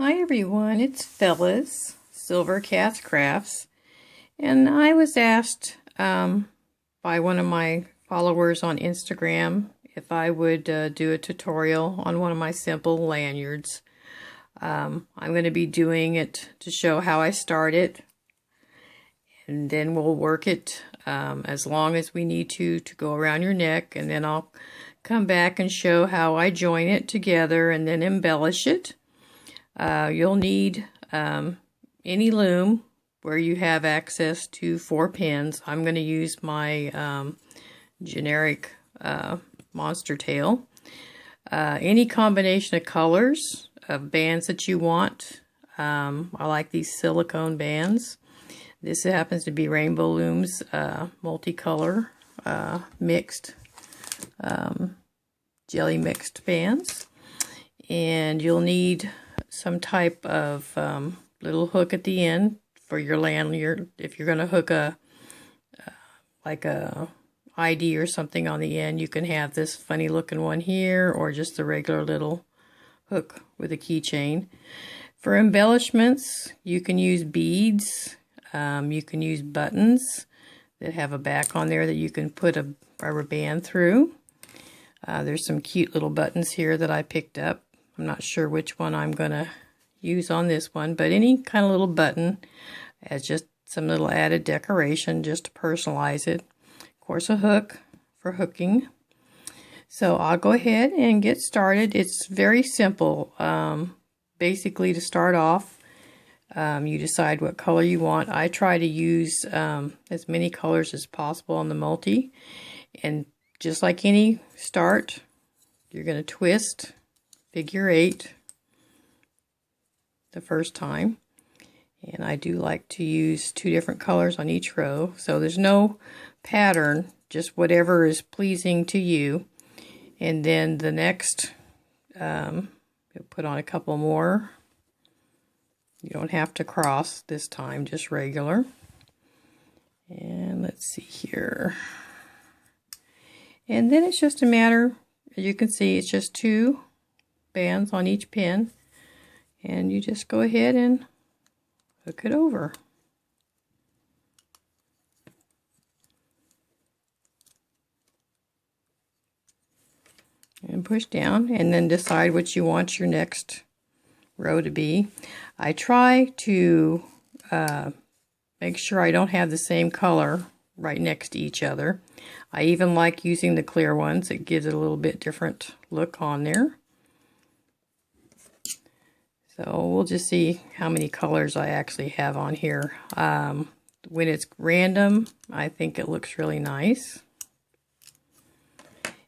Hi everyone, it's Phyllis, Silver Cats Crafts, and I was asked by one of my followers on Instagram if I would do a tutorial on one of my simple lanyards. I'm going to be doing it to show how I start it, and then we'll work it as long as we need to go around your neck, and then I'll come back and show how I join it together and then embellish it. You'll need any loom where you have access to 4 pins. I'm going to use my generic monster tail. Any combination of colors of bands that you want. I like these silicone bands. This happens to be Rainbow Loom's multicolor mixed jelly mixed bands. And you'll need some type of little hook at the end for your lanyard. If you're going to hook like a ID or something on the end, you can have this funny looking one here, or just the regular little hook with a keychain. For embellishments, you can use beads. You can use buttons that have a back on there that you can put a rubber band through. There's some cute little buttons here that I picked up. I'm not sure which one I'm going to use on this one, but any kind of little button as just some little added decoration just to personalize it. Of course, a hook for hooking. So I'll go ahead and get started. It's very simple. Basically, to start off, you decide what color you want. I try to use as many colors as possible on the multi. And just like any start, you're going to twist figure 8 the first time, and I do like to use 2 different colors on each row, so there's no pattern, just whatever is pleasing to you. And then the next you'll put on a couple more. You don't have to cross this time, just regular. And let's see here, and then it's just a matter, as you can see, it's just 2 bands on each pin, and you just go ahead and hook it over. And push down, and then decide what you want your next row to be. I try to make sure I don't have the same color right next to each other. I even like using the clear ones. It gives it a little bit different look on there. So we'll just see how many colors I actually have on here. When it's random, I think it looks really nice.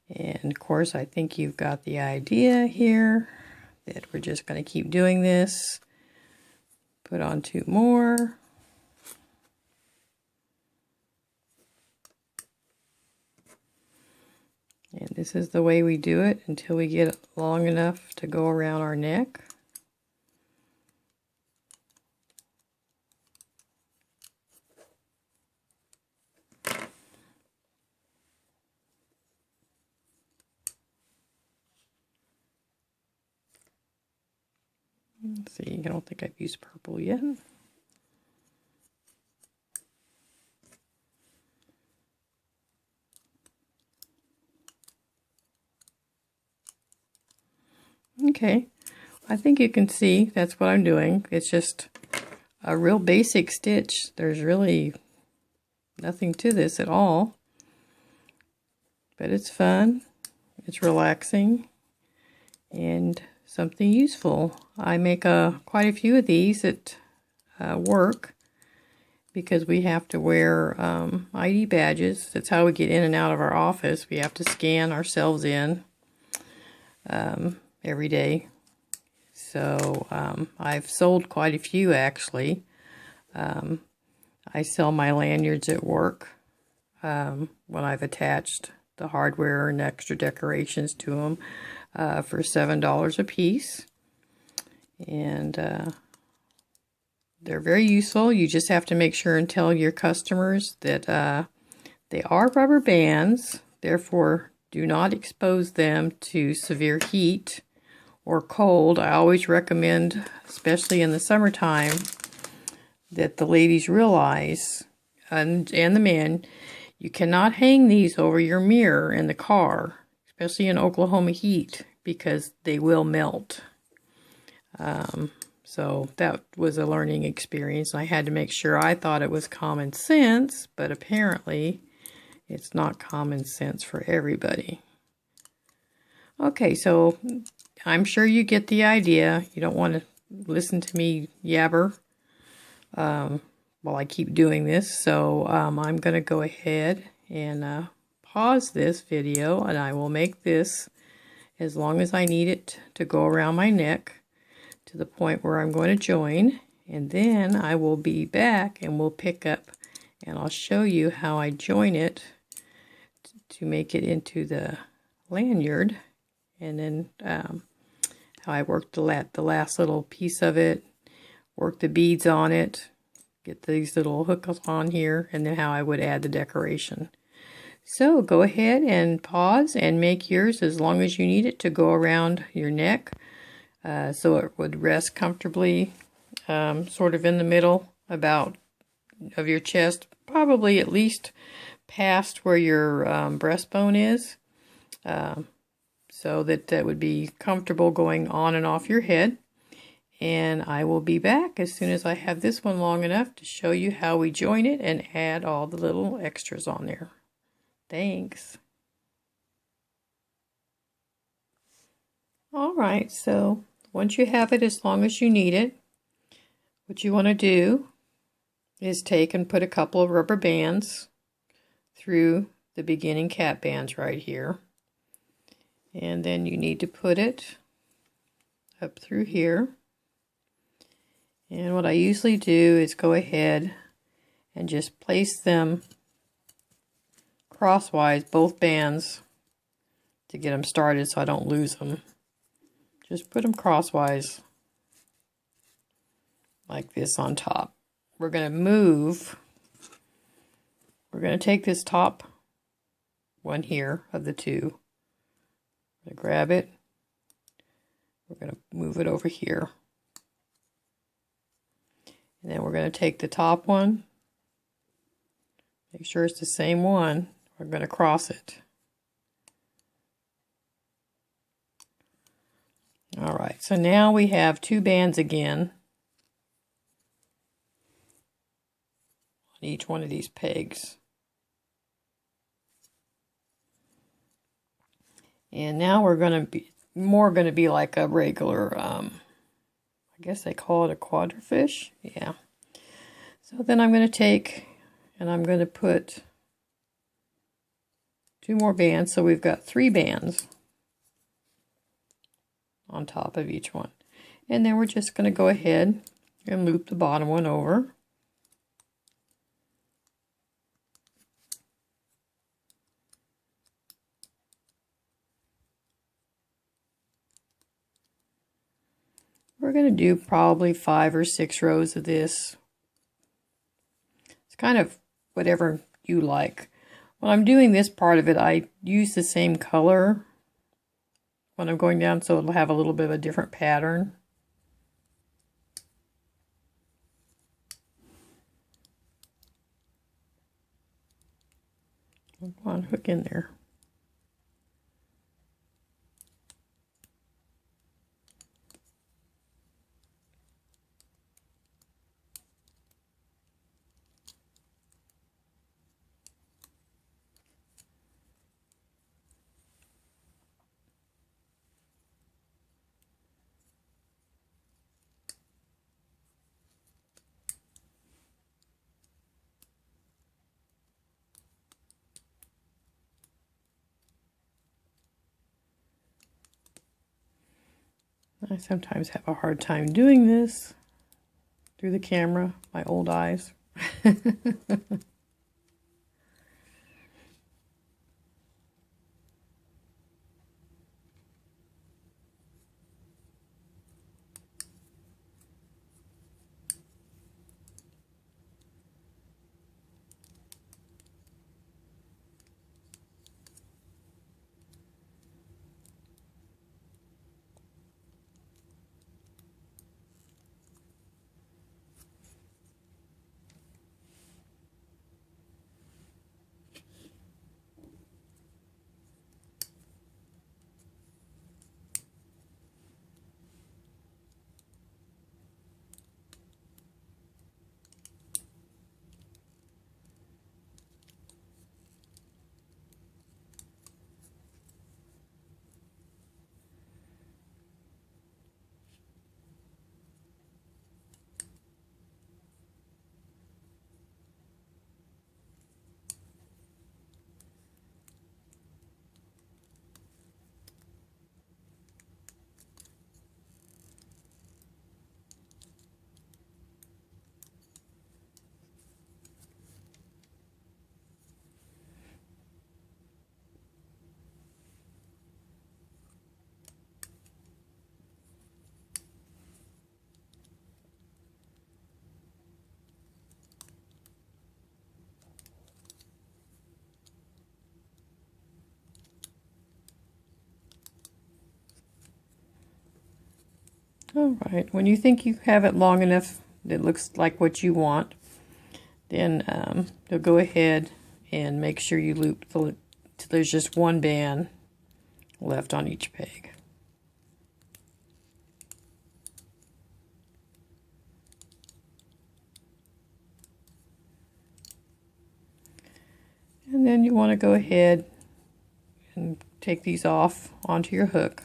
And of course, I think you've got the idea here that we're just going to keep doing this. Put on 2 more. And this is the way we do it until we get it long enough to go around our neck. Let's see, I don't think I've used purple yet. Okay, I think you can see that's what I'm doing. It's just a real basic stitch. There's really nothing to this at all. But it's fun, it's relaxing, and something useful. I make quite a few of these at work because we have to wear ID badges. That's how we get in and out of our office. We have to scan ourselves in every day. So I've sold quite a few actually. I sell my lanyards at work when I've attached the hardware and extra decorations to them for $7 a piece. And they're very useful. You just have to make sure and tell your customers that they are rubber bands, therefore do not expose them to severe heat or cold, I always recommend, especially in the summertime, that the ladies realize, and the men, you cannot hang these over your mirror in the car, especially in Oklahoma heat, because they will melt. So that was a learning experience. I had to make sure. I thought it was common sense, but apparently it's not common sense for everybody. Okay, so I'm sure you get the idea. You don't want to listen to me yabber while I keep doing this. So I'm going to go ahead and pause this video, and I will make this as long as I need it to go around my neck to the point where I'm going to join, and then I will be back and we'll pick up and I'll show you how I join it to make it into the lanyard, and then how I work the last little piece of it, work the beads on it, get these little hooks on here, and then how I would add the decoration. So go ahead and pause and make yours as long as you need it to go around your neck, so it would rest comfortably, sort of in the middle of your chest, probably at least past where your breastbone is, so that would be comfortable going on and off your head. And I will be back as soon as I have this one long enough to show you how we join it and add all the little extras on there. Thanks. Alright, so once you have it as long as you need it, what you want to do is take and put a couple of rubber bands through the beginning cap bands right here. And then you need to put it up through here. And what I usually do is go ahead and just place them crosswise, both bands, to get them started so I don't lose them. Just put them crosswise like this on top. We're going to take this top one here of the two. I'm going to grab it. We're going to move it over here. And then we're going to take the top one. Make sure it's the same one. We're going to cross it. Alright, so now we have two bands again on each one of these pegs. And now we're going to be like a regular, I guess they call it a quadrifish. Yeah. So then I'm going to take and I'm going to put two more bands. So we've got 3 bands on top of each one. And then we're just going to go ahead and loop the bottom one over. We're going to do probably 5 or 6 rows of this. It's kind of whatever you like. When I'm doing this part of it, I use the same color when I'm going down, so it'll have a little bit of a different pattern. Come on, hook in there. I sometimes have a hard time doing this through the camera, my old eyes. All right, when you think you have it long enough, it looks like what you want, then you'll go ahead and make sure you loop till there's just one band left on each peg. And then you want to go ahead and take these off onto your hook.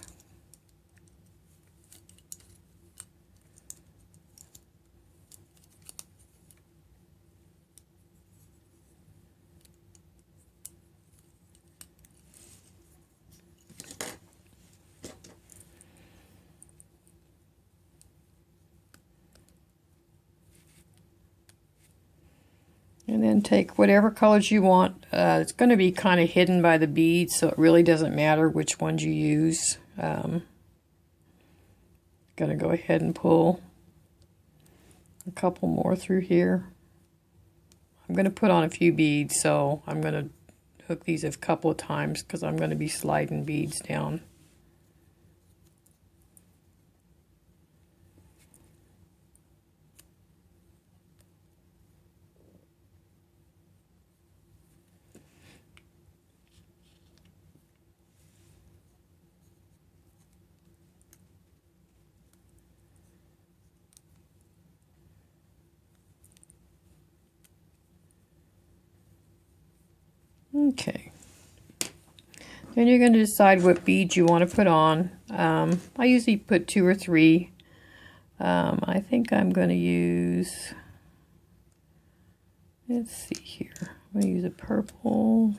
And then take whatever colors you want. It's going to be kind of hidden by the beads, so it really doesn't matter which ones you use. Going to go ahead and pull a couple more through here. I'm going to put on a few beads, so I'm going to hook these a couple of times because I'm going to be sliding beads down. Okay. Then you're going to decide what beads you want to put on. I usually put 2 or 3. I think I'm going to use, let's see here. I'm going to use a purple,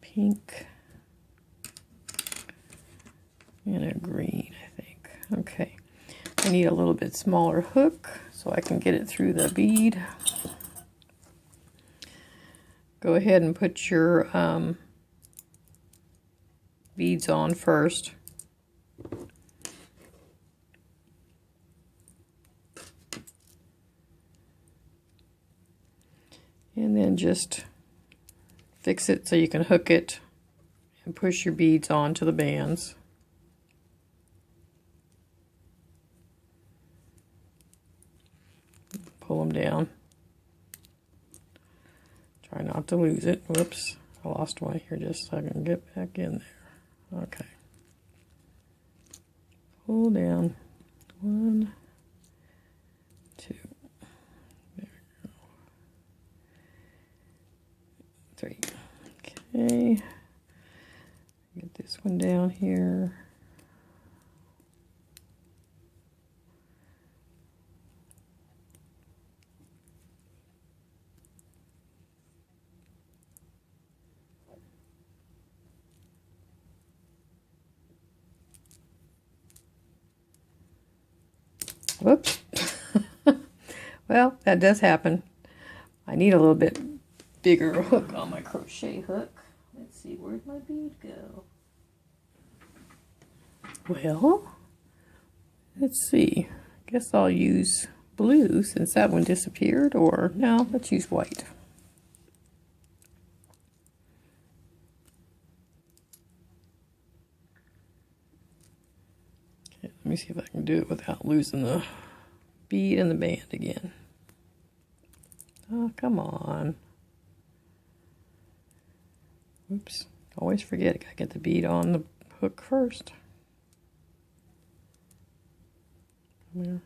pink, and a green, I think. Okay. I need a little bit smaller hook so I can get it through the bead. Go ahead and put your beads on first. And then just fix it so you can hook it and push your beads onto the bands. Pull them down. Try not to lose it. Whoops, I lost one here just so I can get back in there. Okay. Pull down. 1, 2. There we go. 3. Okay. Get this one down here. Whoops. Well, that does happen. I need a little bit bigger hook on my crochet hook. Let's see, where'd my bead go? Well, let's see. I guess I'll use blue since that one disappeared, or no, let's use white. Okay, let me see if I can do it without losing the bead and the band again. Oh, come on. Oops, always forget, I gotta get the bead on the hook first. Come here.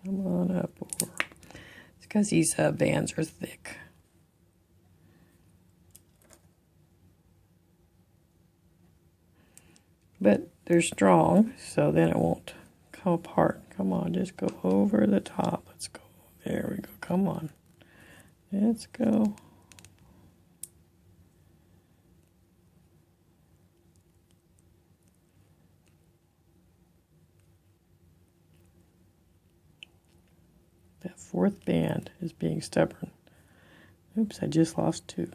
Come on up over. It's because these bands are thick. But they're strong, so then it won't come apart. Come on, just go over the top. Let's go. There we go. Come on. Let's go. That 4th band is being stubborn. Oops, I just lost 2.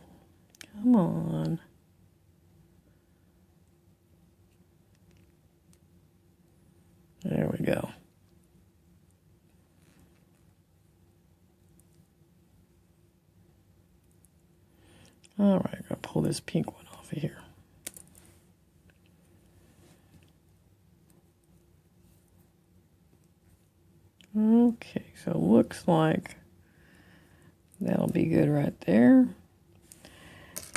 Come on. There we go. All right, I'm going to pull this pink one off of here. Okay, so it looks like that'll be good right there.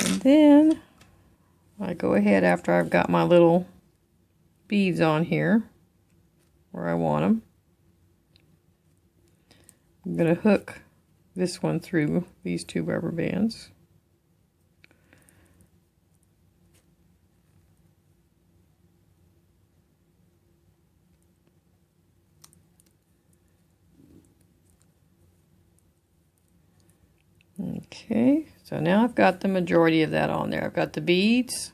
And then I go ahead after I've got my little beads on here where I want them. I'm going to hook this one through these two rubber bands. Okay, so now I've got the majority of that on there. I've got the beads,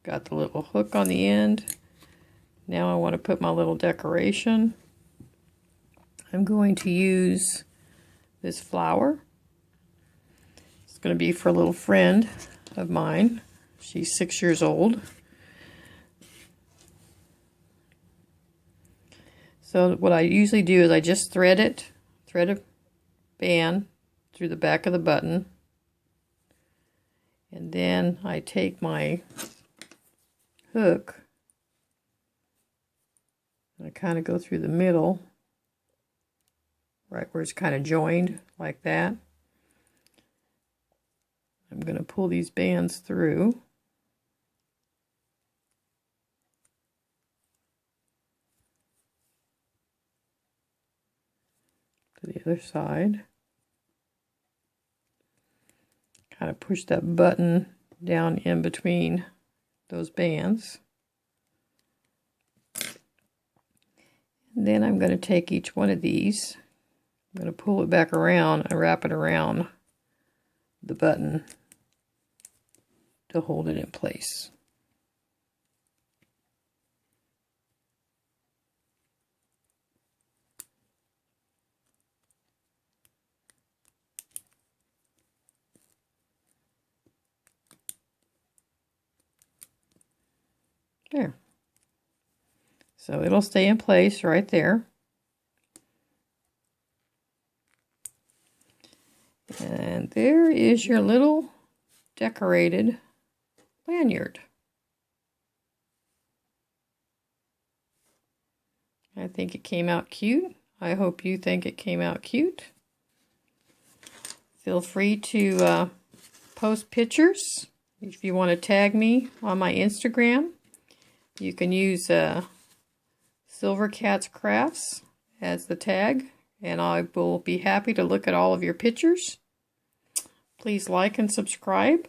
got the little hook on the end. Now I want to put my little decoration. I'm going to use this flower. It's going to be for a little friend of mine. She's 6 years old. So what I usually do is I just thread a band through the back of the button, and then I take my hook and I kind of go through the middle, right where it's kind of joined like that. I'm going to pull these bands through. To the other side. Kind of push that button down in between those bands. And then I'm going to take each one of these, I'm going to pull it back around and wrap it around the button to hold it in place. There. So it'll stay in place right there. And there is your little decorated lanyard. I think it came out cute. I hope you think it came out cute. Feel free to post pictures. If you want to tag me on my Instagram, you can use Silver Cats Crafts as the tag, and I will be happy to look at all of your pictures. Please like and subscribe.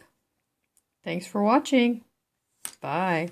Thanks for watching. Bye.